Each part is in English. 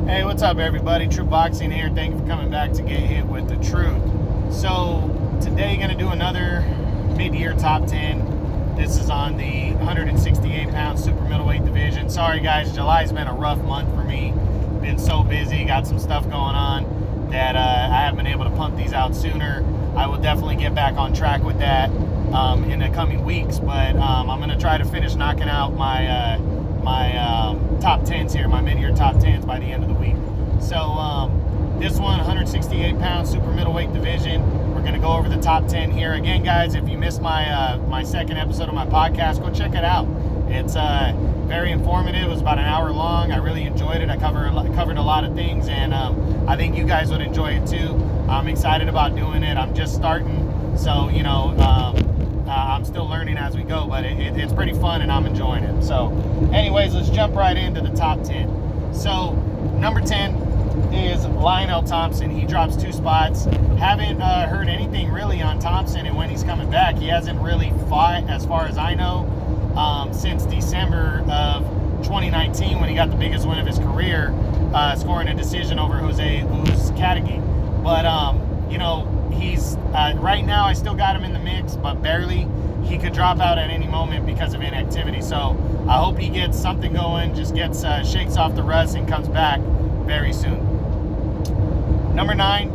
Hey, what's up, everybody? True Boxing here. Thank you for coming back to get hit with the truth. So today, going to do another mid-year top 10. This is on the 168-pound super middleweight division. Sorry, guys, July's been a rough month for me. Been so busy, got some stuff going on that I haven't been able to pump these out sooner. I will definitely get back on track with that in the coming weeks, but I'm going to try to finish knocking out my top 10s here, my mid-year top 10s by the end of the week. So this one, 168-pound super middleweight division. We're going to go over the top 10 here. Again, guys, if you missed my second episode of my podcast, go check it out. It's very informative. It was about an hour long. I really enjoyed it. I covered a lot of things, and I think you guys would enjoy it too. I'm excited about doing it. I'm just starting, so, you know, I'm still learning as we go, but it's pretty fun and I'm enjoying it. So anyways, let's jump right into the top 10. So number 10 is Lionel Thompson. He drops 2 spots. Haven't heard anything really on Thompson and when he's coming back. He hasn't really fought, as far as I know, since December of 2019 when he got the biggest win of his career, scoring a decision over Jose Kadagi. But you know, he's right now I still got him in the mix, but barely. He could drop out at any moment because of inactivity. So I hope he gets something going, just gets shakes off the rust and comes back very soon. Number 9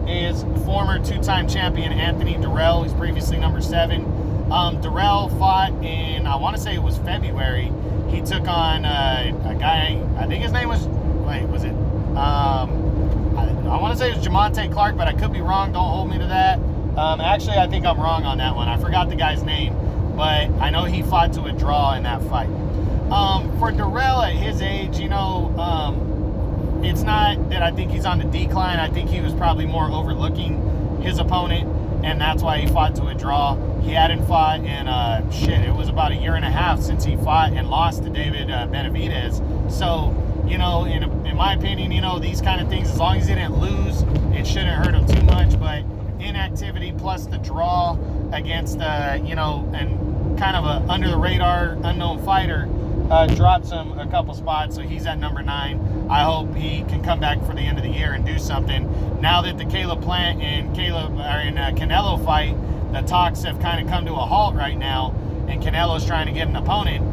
is former 2-time champion Anthony Dirrell. He's previously number 7. Dirrell fought in, I want to say it was February. He took on a guy, I think his name was, I want to say it was Jamonte Clark, but I could be wrong. Don't hold me to that. Actually, I think I'm wrong on that one. I forgot the guy's name, but I know he fought to a draw in that fight. For Dirrell at his age, you know, it's not that I think he's on the decline. I think he was probably more overlooking his opponent, and that's why he fought to a draw. He hadn't fought in, it was about a year and a half since he fought and lost to David Benitez. So, you know, in my opinion, you know, these kind of things, as long as he didn't lose, it shouldn't hurt him too much. But inactivity plus the draw against, you know, and kind of a under-the-radar unknown fighter drops him a couple spots. So he's at number 9. I hope he can come back for the end of the year and do something. Now that the Caleb Plant and Canelo fight, the talks have kind of come to a halt right now, and Canelo's trying to get an opponent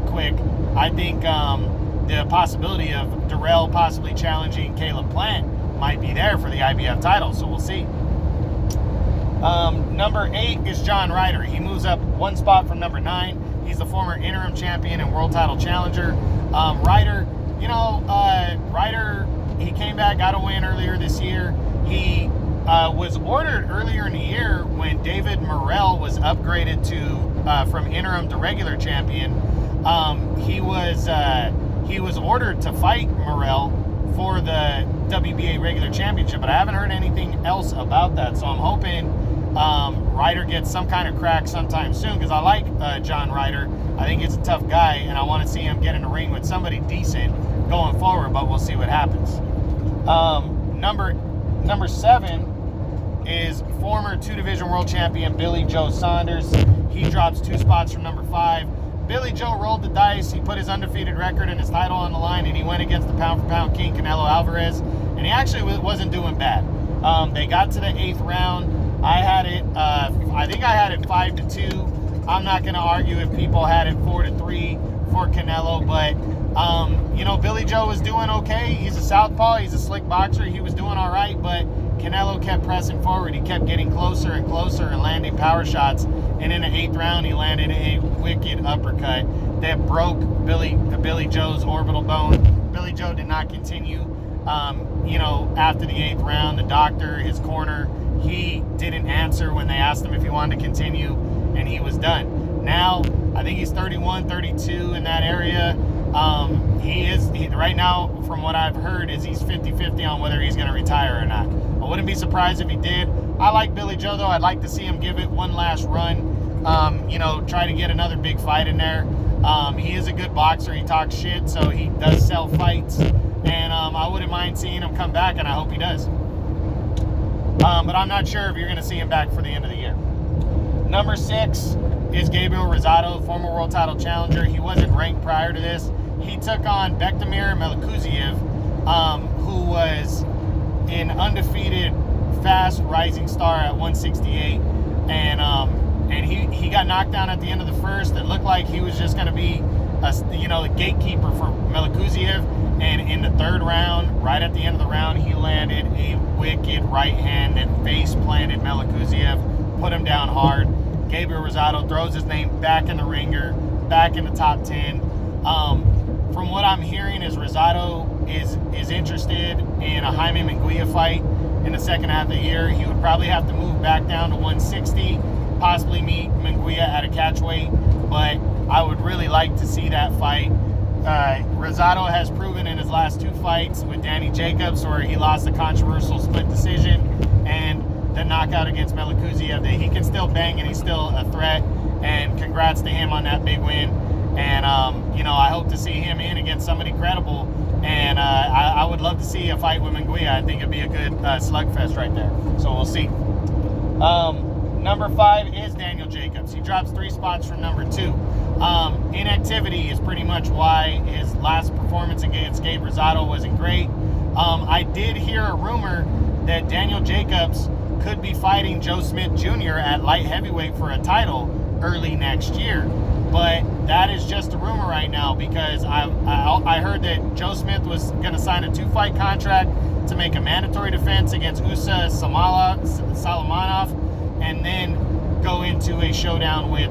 quick. I think the possibility of Dirrell possibly challenging Caleb Plant might be there for the IBF title, so we'll see. Number 8 is Johnryder. He moves up 1 spot from number 9. He's the former interim champion and world title challenger. Ryder, you know, Ryder, he came back, got a win earlier this year. He was ordered earlier in the year when David Morrell was upgraded to from interim to regular champion. He was ordered to fight Morrell for the WBA regular championship, but I haven't heard anything else about that. So I'm hoping Ryder gets some kind of crack sometime soon, because I like Johnryder. I think he's a tough guy, and I want to see him get in the ring with somebody decent going forward, but we'll see what happens. Number 7 is former 2-division world champion Billy Joe Saunders. He drops 2 spots from number 5. Billy Joe rolled the dice. He put his undefeated record and his title on the line, and he went against the pound-for-pound king, Canelo Alvarez, and he actually wasn't doing bad. They got to the 8th round. I had it, I think I had it 5-2. I'm not going to argue if people had it 4-3 for Canelo, but, you know, Billy Joe was doing okay. He's a southpaw. He's a slick boxer. He was doing all right, but Canelo kept pressing forward. He kept getting closer and closer and landing power shots. And in the 8th round, he landed a wicked uppercut that broke Billy Joe's orbital bone. Billy Joe did not continue. You know, after the 8th round, the doctor, his corner, he didn't answer when they asked him if he wanted to continue, and he was done. Now, I think he's 31, 32 in that area. He right now, from what I've heard, is he's 50-50 on whether he's going to retire or not. I wouldn't be surprised if he did. I like Billy Joe, though. I'd like to see him give it one last run. You know, try to get another big fight in there. He is a good boxer. He talks shit, so he does sell fights. And I wouldn't mind seeing him come back, and I hope he does. But I'm not sure if you're going to see him back for the end of the year. Number 6 is Gabriel Rosado, former world title challenger. He wasn't ranked prior to this. He took on Bektemir Melikuziev. who was an undefeated, fast rising star at 168, and he got knocked down at the end of the first. It looked like he was just going to be the gatekeeper for Melikuziev, and in the third round, right at the end of the round, he landed a wicked right hand that face planted Melikuziev, put him down hard. Gabriel Rosado throws his name back in the ringer, back in the top 10. From what I'm hearing is Rosado is interested in a Jaime Munguia fight in the second half of the year. He would probably have to move back down to 160, possibly meet Munguia at a catchweight, but I would really like to see that fight. Rosado has proven in his last 2 fights with Danny Jacobs, where he lost a controversial split decision, and the knockout against Melikuziev, that he can still bang and he's still a threat. And congrats to him on that big win. And I hope to see him in against somebody credible. And I would love to see a fight with Munguia. I think it'd be a good slugfest right there. So we'll see. Number 5 is Daniel Jacobs. He drops 3 spots from number 2. Inactivity is pretty much why his last performance against Gabe Rosado wasn't great. I did hear a rumor that Daniel Jacobs could be fighting Joe Smith Jr. at light heavyweight for a title early next year. But that is just a rumor right now, because I heard that Joe Smith was going to sign a 2-fight contract to make a mandatory defense against Usa Salamanov, and then go into a showdown with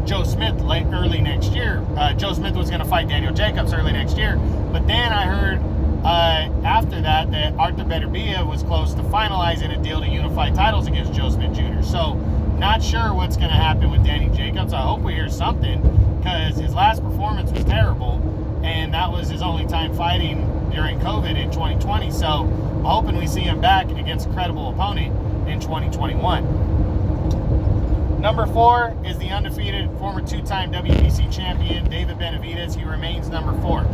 Joe Smith early next year. Joe Smith was going to fight Daniel Jacobs early next year, but then I heard after that Artur Beterbiev was close to finalizing a deal to unify titles against Joe Smith Jr. So not sure what's going to happen with Danny Jacobs. I hope we hear something, because his last performance was terrible, and that was his only time fighting during COVID in 2020. So I'm hoping we see him back against a credible opponent in 2021. Number 4 is the undefeated former 2-time WBC champion David Benavidez. He remains number 4.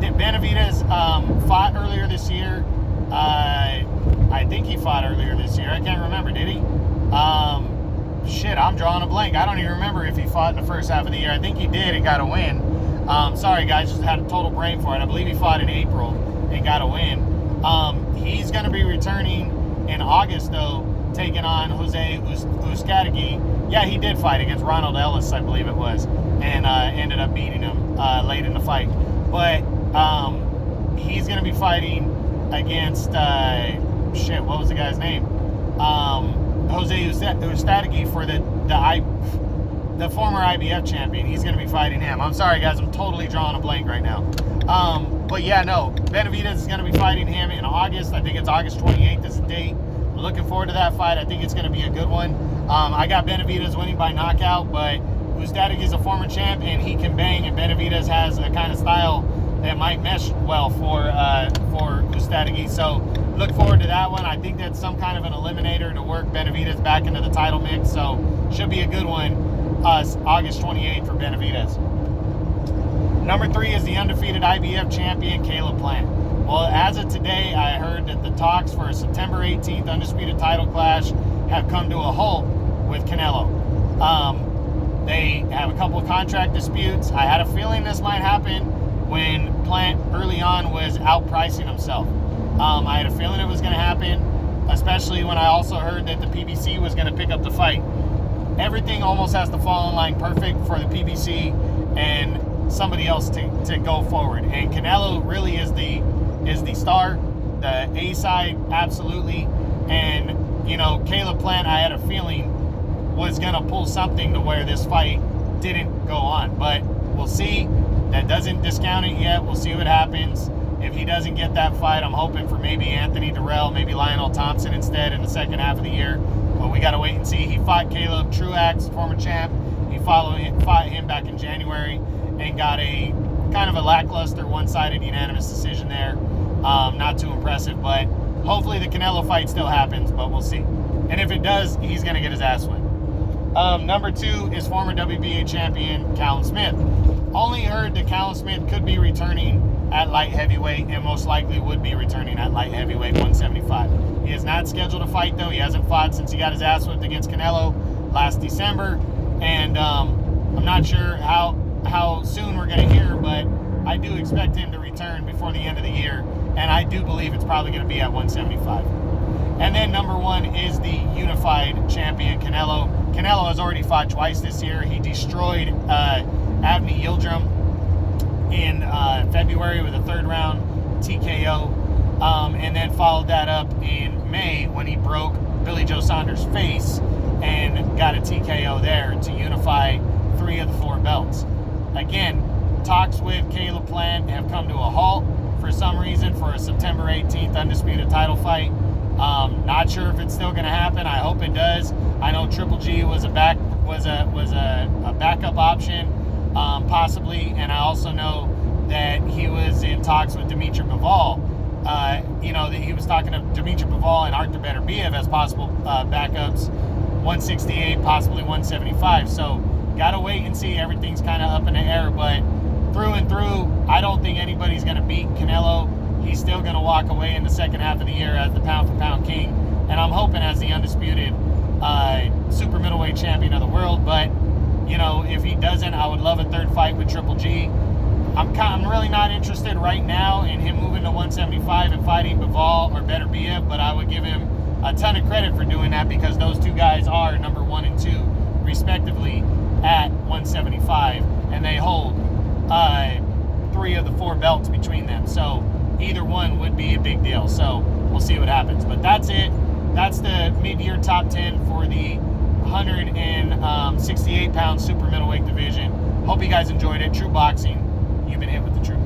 Benavidez fought earlier this year. I think he fought earlier this year. I can't remember. Did he? I'm drawing a blank. I don't even remember if he fought in the first half of the year. I think he did and got a win. Sorry, guys. Just had a total brain for it. I believe he fought in April and got a win. He's going to be returning in August, though, taking on Jose Uzcategui. Yeah, he did fight against Ronald Ellis, I believe it was, and ended up beating him late in the fight. But he's going to be fighting against, what was the guy's name? Jose Uzcategui for the former IBF champion. He's going to be fighting him. I'm sorry, guys. I'm totally drawing a blank right now. But yeah, no. Benavidez is going to be fighting him in August. I think it's August 28th is the date. I'm looking forward to that fight. I think it's going to be a good one. I got Benavidez winning by knockout, but Uzcategui is a former champ, and he can bang, and Benavidez has a kind of style that might mesh well for Uzcategui. So look forward to that one. I think that's some kind of an eliminator to work Benavidez back into the title mix. So should be a good one. August 28th for Benavidez. Number 3 is the undefeated IBF champion Caleb Plant. Well, as of today, I heard that the talks for a September 18th undisputed title clash have come to a halt with Canelo. They have a couple of contract disputes. I had a feeling this might happen when Plant early on was outpricing himself. I had a feeling it was going to happen, especially when I also heard that the PBC was going to pick up the fight. Everything almost has to fall in line perfect for the PBC and somebody else to go forward. And Canelo really is the star, the A side, absolutely. And Caleb Plant, I had a feeling, was gonna pull something to where this fight didn't go on. But we'll see. That doesn't discount it yet. We'll see what happens. If he doesn't get that fight, I'm hoping for maybe Anthony Dirrell, maybe Lionel Thompson instead in the second half of the year. But we gotta wait and see. He fought Caleb Truax, former champ. He fought him back in January and got a kind of a lackluster one-sided unanimous decision there. Not too impressive, but hopefully the Canelo fight still happens, but we'll see. And if it does, he's going to get his ass win. Number 2 is former WBA champion Callum Smith. Only heard that Callum Smith could be returning at light heavyweight and most likely would be returning at light heavyweight 175. He is not scheduled to fight, though. He hasn't fought since he got his ass whipped against Canelo last December. And I'm not sure how soon we're going to hear, but but I do expect him to return before the end of the year, and I do believe it's probably going to be at 175. And then number 1 is the unified champion, Canelo. Canelo has already fought twice this year. He destroyed Avni Yildirim in February with a 3rd round TKO, and then followed that up in May when he broke Billy Joe Saunders' face and got a TKO there to unify 3 of the 4 belts. Again, talks with Caleb Plant have come to a halt for some reason for a September 18th undisputed title fight. Not sure if it's still going to happen. I hope it does. I know Triple G was a backup option, possibly, and I also know that he was in talks with Dimitri Bivol. That he was talking to Dimitri Bivol and Artur Beterbiev as possible backups, 168, possibly 175. So gotta wait and see. Everything's kind of up in the air, but through and through, I don't think anybody's going to beat Canelo. He's still going to walk away in the second half of the year as the pound-for-pound king, and I'm hoping as the undisputed super middleweight champion of the world. But, if he doesn't, I would love a 3rd fight with Triple G. I'm really not interested right now in him moving to 175 and fighting Bivol or Beterbiev, but I would give him a ton of credit for doing that because those 2 guys are number 1 and 2, respectively, at 175, and they hold 3 of the 4 belts between them. So either one would be a big deal. So we'll see what happens. But that's it. That's the mid-year top 10 for the 168-pound super middleweight division. Hope you guys enjoyed it. True Boxing, you've been hit with the truth.